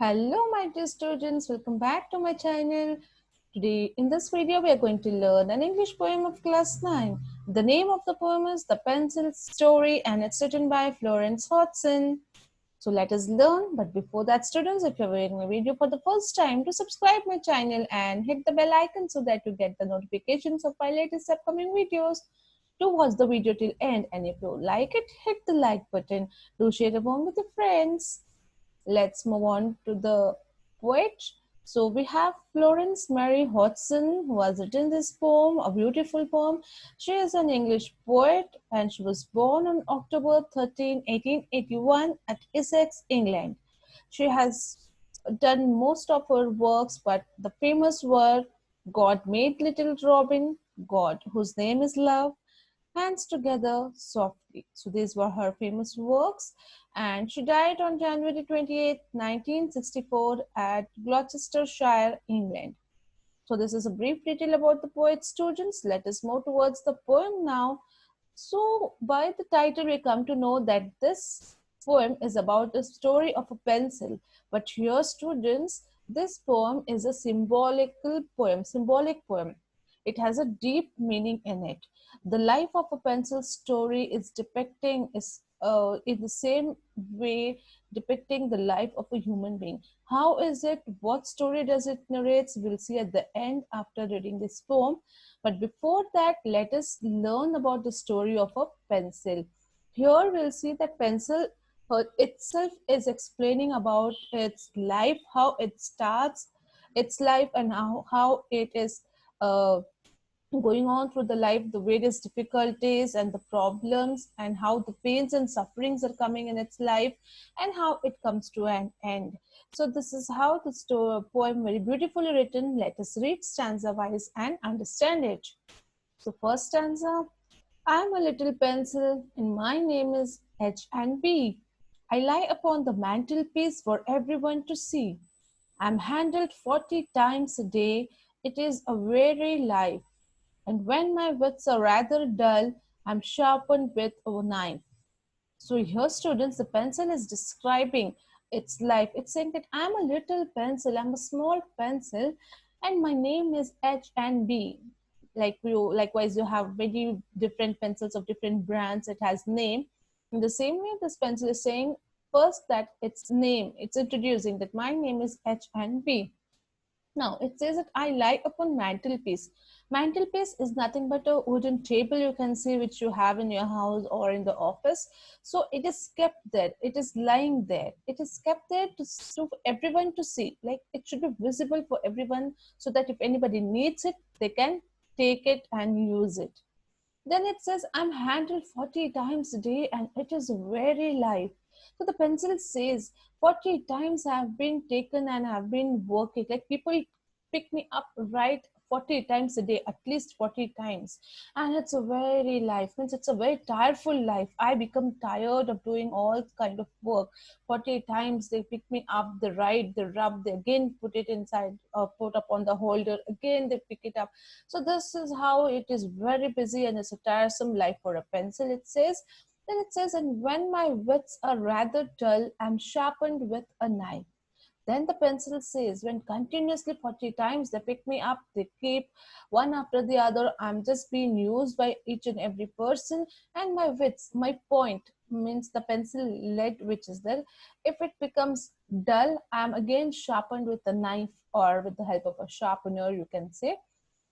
Hello my dear students, welcome back to my channel. Today in this video we are going to learn an English poem of class 9. The name of the poem is The Pencil Story and it's written by Florence Hodgson. So let us learn, but before that students, if you're viewing my video for the first time, to subscribe my channel and hit the bell icon so that you get the notifications of my latest upcoming videos. Do watch the video till end, and if you like it, hit the like button. Do share the poem with your friends. Let's move on to the poet. So we have Florence Mary Hodgson, who has written this poem, a beautiful poem. She is an English poet and she was born on October 13, 1881 at Essex, England. She has done most of her works, but the famous were God Made Little Robin, God Whose Name is Love, Hands Together Softly. So these were her famous works, and she died on January 28, 1964 at Gloucestershire, England. So this is a brief detail about the poet, students. Let us move towards the poem now. So by the title we come to know that this poem is about the story of a pencil. But here students, this poem is a symbolic poem. It has a deep meaning in it. The life of a pencil story is depicting is in the same way depicting the life of a human being. How is it? What story does it narrate? We'll see at the end after reading this poem. But before that, let us learn about the story of a pencil. Here we'll see that pencil itself is explaining about its life, how it starts its life, and how it is uh, going on through the life, the various difficulties and the problems, and how the pains and sufferings are coming in its life, and how it comes to an end. So this is how the poem very beautifully written. Let us read stanza wise and understand it. So first stanza: I'm a little pencil and my name is H and B. I lie upon the mantelpiece for everyone to see. I'm handled 40 times a day. It is a weary life. And when my wits are rather dull, I'm sharpened with a knife. So here, students, the pencil is describing its life. It's saying that I'm a little pencil, I'm a small pencil, and my name is H and B. Likewise, you have many different pencils of different brands. It has name. In the same way, this pencil is saying first that its name. It's introducing that my name is H and B. Now it says that I lie upon mantelpiece. Mantelpiece is nothing but a wooden table, you can see, which you have in your house or in the office. So it is kept there. It is lying there. It is kept there to everyone to see. Like it should be visible for everyone, so that if anybody needs it, they can take it and use it. Then it says, I'm handled 40 times a day and it is very life. So the pencil says, 40 times I have been taken and I have been working. Like people pick me up right 40 times a day, at least 40 times. And it's a very life, means it's a very tireful life. I become tired of doing all kind of work. 40 times they pick me up, they write, they rub, they again put it inside, put up on the holder, again they pick it up. So this is how it is, very busy, and it's a tiresome life for a pencil, it says. Then it says, and when my wits are rather dull, I'm sharpened with a knife. Then the pencil says, when continuously 40 times they pick me up, they keep one after the other, I'm just being used by each and every person, and my wits, my point, means the pencil lead which is there, if it becomes dull, I'm again sharpened with a knife, or with the help of a sharpener, you can say.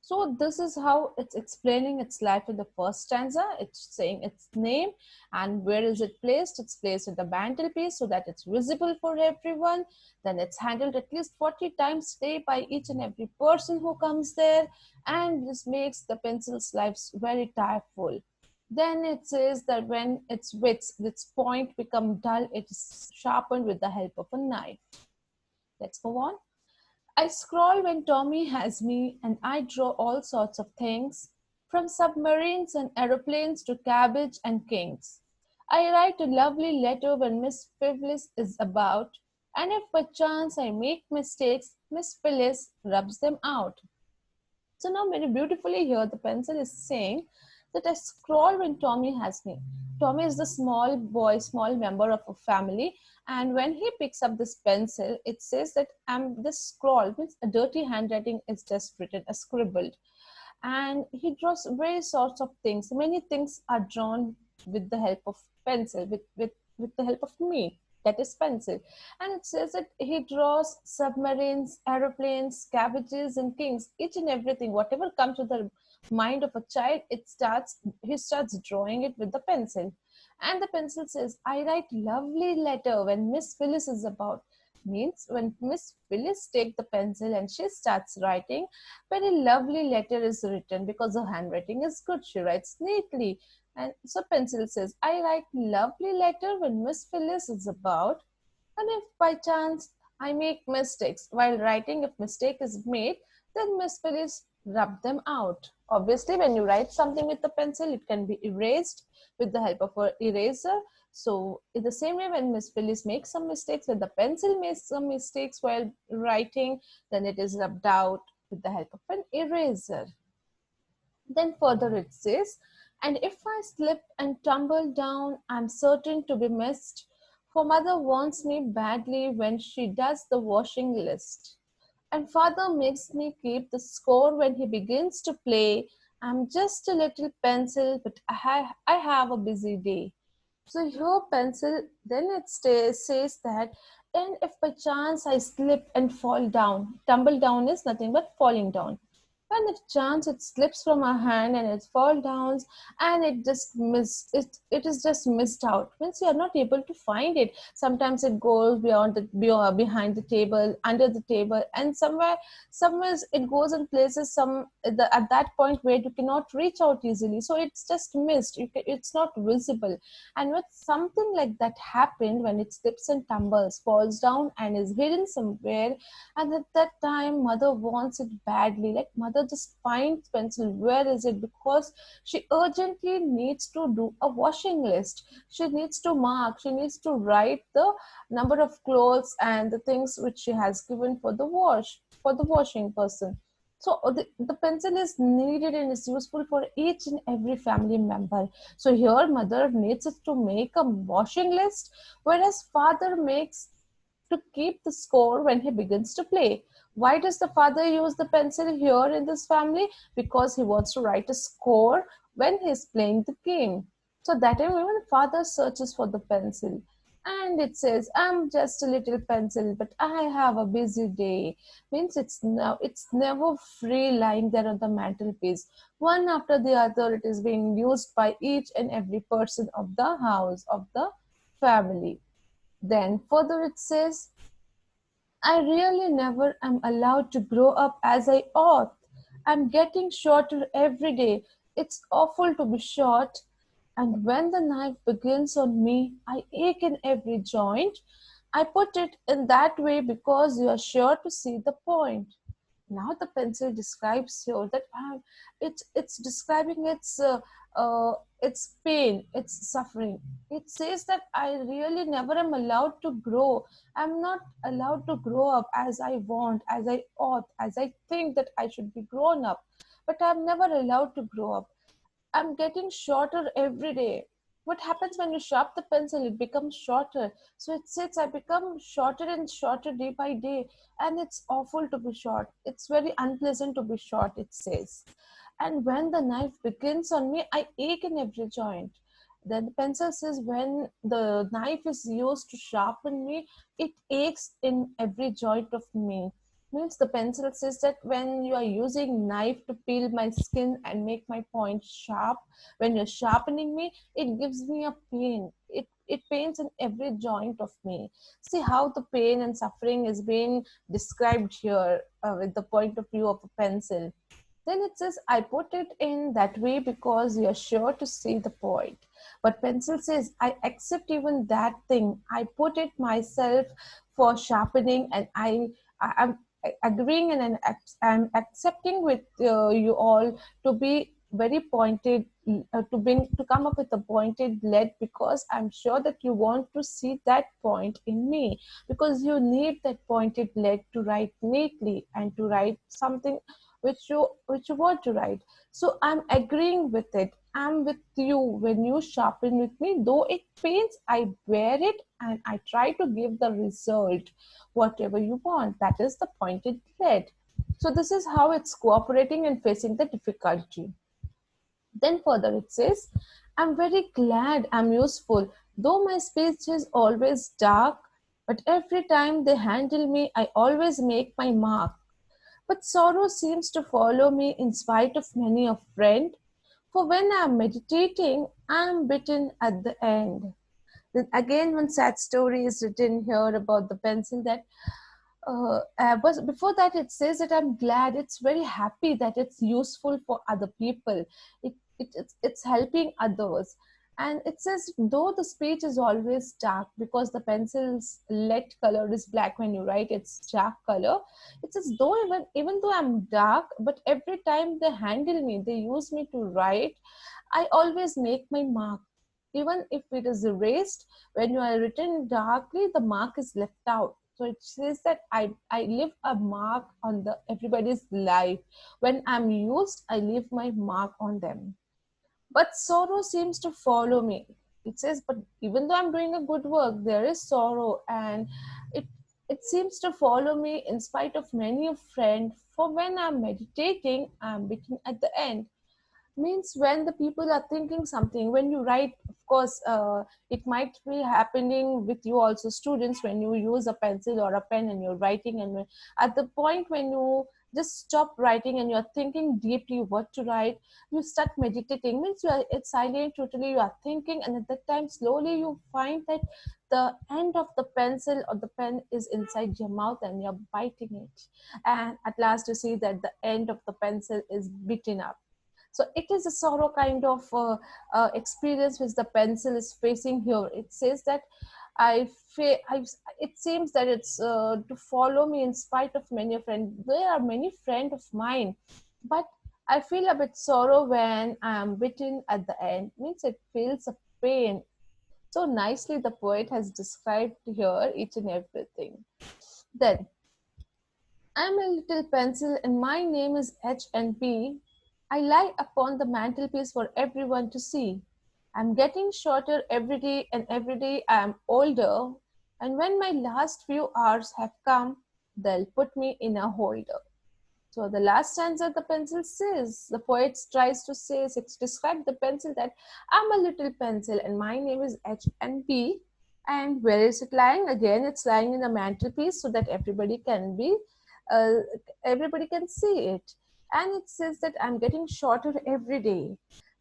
So this is how it's explaining its life in the first stanza. It's saying its name and where is it placed. It's placed in the mantelpiece so that it's visible for everyone. Then it's handled at least 40 times a day by each and every person who comes there. And this makes the pencil's lives very tireful. Then it says that when its wits, its point become dull, it is sharpened with the help of a knife. Let's move on. I scroll when Tommy has me, and I draw all sorts of things, from submarines and aeroplanes to cabbage and kings. I write a lovely letter when Miss Phyllis is about, and if by chance I make mistakes, Miss Phyllis rubs them out. So now very beautifully here the pencil is saying that I scroll when Tommy has me. Tommy is the small boy, small member of a family, and when he picks up this pencil, it says that this scroll means a dirty handwriting is just written, a scribbled, and he draws various sorts of things. Many things are drawn with the help of pencil, with the help of me, that is pencil. And it says that he draws submarines, aeroplanes, cabbages, and kings, each and everything, whatever comes to the mind of a child, he starts drawing it with the pencil. And the pencil says, I write lovely letter when Miss Phyllis is about. Means when Miss Phyllis take the pencil and she starts writing, very lovely letter is written because her handwriting is good. She writes neatly. And so pencil says, I write lovely letter when Miss Phyllis is about. And if by chance I make mistakes while writing, if mistake is made, then Miss Phyllis rub them out. Obviously, when you write something with the pencil, it can be erased with the help of an eraser. So in the same way, when Miss Phyllis makes some mistakes, when the pencil makes some mistakes while writing, then it is rubbed out with the help of an eraser. Then further it says, and if I slip and tumble down, I'm certain to be missed, for mother wants me badly when she does the washing list. And father makes me keep the score when he begins to play. I'm just a little pencil, but I have a busy day. So here pencil, then it says that, and if by chance I slip and fall down, tumble down is nothing but falling down. And if chance it slips from our hand and it falls down and it is just missed out. Means you are not able to find it. Sometimes it goes beyond behind the table, under the table, and somewhere it goes in places at that point where you cannot reach out easily. So it's just missed. It's not visible. And when something like that happened, when it slips and tumbles, falls down and is hidden somewhere, and at that time mother wants it badly, like mother just finds pencil, where is it, because she urgently needs to do a washing list. She needs to mark, she needs to write the number of clothes and the things which she has given for the washing person. So the pencil is needed and is useful for each and every family member. So here mother needs us to make a washing list, whereas father makes to keep the score when he begins to play. Why does the father use the pencil here in this family? Because he wants to write a score when he's playing the game. So that time even father searches for the pencil. And it says, I'm just a little pencil, but I have a busy day. Means it's never free lying there on the mantelpiece. One after the other, it is being used by each and every person of the house, of the family. Then further it says, I really never am allowed to grow up as I ought. I'm getting shorter every day. It's awful to be short. And when the knife begins on me, I ache in every joint. I put it in that way because you are sure to see the point. Now the pencil describes here that it's describing its pain, its suffering. It says that I really never am allowed to grow. I'm not allowed to grow up as I want, as I ought, as I think that I should be grown up, but I'm never allowed to grow up. I'm getting shorter every day. What happens when you sharp the pencil? It becomes shorter. So it says I become shorter and shorter day by day. And it's awful to be short. It's very unpleasant to be short, it says. And when the knife begins on me, I ache in every joint. Then the pencil says when the knife is used to sharpen me, it aches in every joint of me. Means the pencil says that when you are using knife to peel my skin and make my point sharp, when you're sharpening me, it gives me a pain. It pains in every joint of me. See how the pain and suffering is being described here with the point of view of a pencil. Then it says, I put it in that way because you're sure to see the point. But pencil says, I accept even that thing. I put it myself for sharpening, and I'm agreeing and I'm accepting with you all to be very pointed, to come up with a pointed lead, because I'm sure that you want to see that point in me, because you need that pointed lead to write neatly and to write something which you want to write. So I'm agreeing with it. I'm with you when you sharpen with me. Though it pains, I bear it and I try to give the result, whatever you want. That is the pointed thread. So this is how it's cooperating and facing the difficulty. Then further it says, I'm very glad I'm useful, though my speech is always dark, but every time they handle me, I always make my mark. But sorrow seems to follow me in spite of many a friend, for when I am meditating, I am bitten at the end. Then again, one sad story is written here about the pencil that but before that it says that I'm glad, it's very happy that it's useful for other people. It's helping others. And it says though the speech is always dark because the pencil's lead color is black, when you write it's dark color. It says though even though I'm dark, but every time they handle me, they use me to write, I always make my mark. Even if it is erased, when you are written darkly, the mark is left out. So it says that I leave a mark on the everybody's life. When I'm used, I leave my mark on them. But sorrow seems to follow me. It says, but even though I'm doing a good work, there is sorrow, and it it seems to follow me in spite of many a friend. For when I'm meditating, I'm bitten at the end. Means when the people are thinking something, when you write, of course, it might be happening with you also, students, when you use a pencil or a pen and you're writing, and at the point when you just stop writing and you're thinking deeply what to write, you start meditating. Means you are, it's silent totally, you are thinking, and at that time slowly you find that the end of the pencil or the pen is inside your mouth and you're biting it, and at last you see that the end of the pencil is bitten up. So it is a sorrow kind of experience which the pencil is facing here. It says that it seems that it's to follow me in spite of many friends. There are many friends of mine, but I feel a bit sorrow when I am bitten at the end. Means it feels a pain. So nicely the poet has described here each and everything. Then I'm a little pencil and my name is H and P. I lie upon the mantelpiece for everyone to see. I'm getting shorter every day, and every day I am older. And when my last few hours have come, they'll put me in a holder. So the last stanza the pencil says, the poet tries to say, to describe the pencil, that I'm a little pencil and my name is H and P. And where is it lying? Again, it's lying in a mantelpiece so that uh, everybody can see it. And it says that I'm getting shorter every day.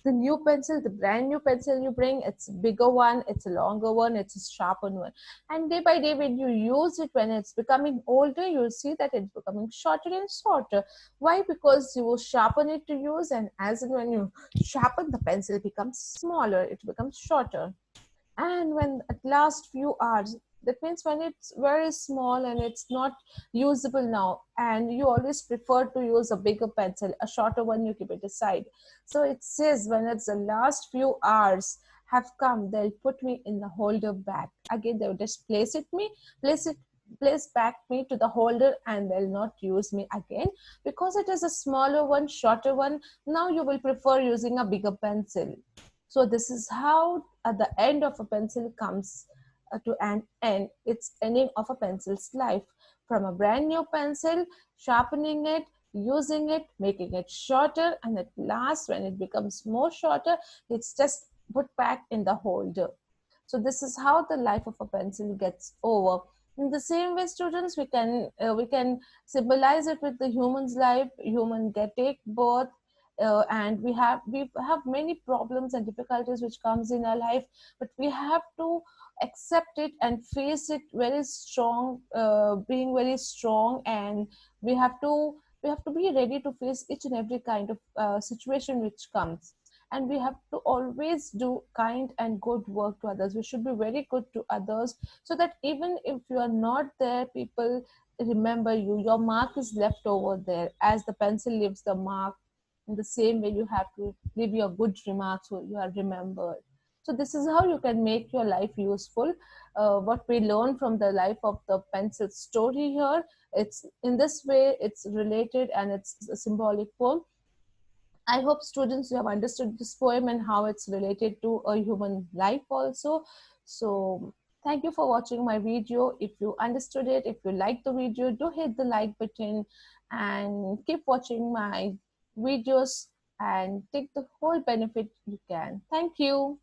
The new pencil, the brand new pencil you bring, it's a bigger one, it's a longer one, it's a sharper one. And day by day, when you use it, when it's becoming older, you'll see that it's becoming shorter and shorter. Why? Because you will sharpen it to use, and as and when you sharpen the pencil, it becomes smaller, it becomes shorter. And when at last few hours, that means when it's very small and it's not usable now, and you always prefer to use a bigger pencil, a shorter one you keep it aside. So it says when it's the last few hours have come, they'll put me in the holder back again. They'll just place it place back me to the holder, and they'll not use me again because it is a smaller one, shorter one. Now you will prefer using a bigger pencil. So this is how at the end of a pencil comes to an end. It's ending of a pencil's life. From a brand new pencil, sharpening it, using it, making it shorter, and at last when it becomes more shorter, it's just put back in the holder. So this is how the life of a pencil gets over. In the same way, students, we can symbolize it with the human's life. Human get take birth, and we have many problems and difficulties which comes in our life, but we have to accept it and face it very strong, being very strong, and we have to we have to be ready to face each and every kind of situation which comes. And we have to always do kind and good work to others. We should be very good to others, so that even if you are not there, people remember you. Your mark is left over there, as the pencil leaves the mark. In the same way, you have to leave your good remarks so you are remembered. So this is how you can make your life useful. What we learn from the life of the pencil story here, it's in this way, it's related and it's a symbolic poem. I hope students, you have understood this poem and how it's related to a human life also. So thank you for watching my video. If you understood it, if you like the video, do hit the like button and keep watching my videos and take the whole benefit you can. Thank you.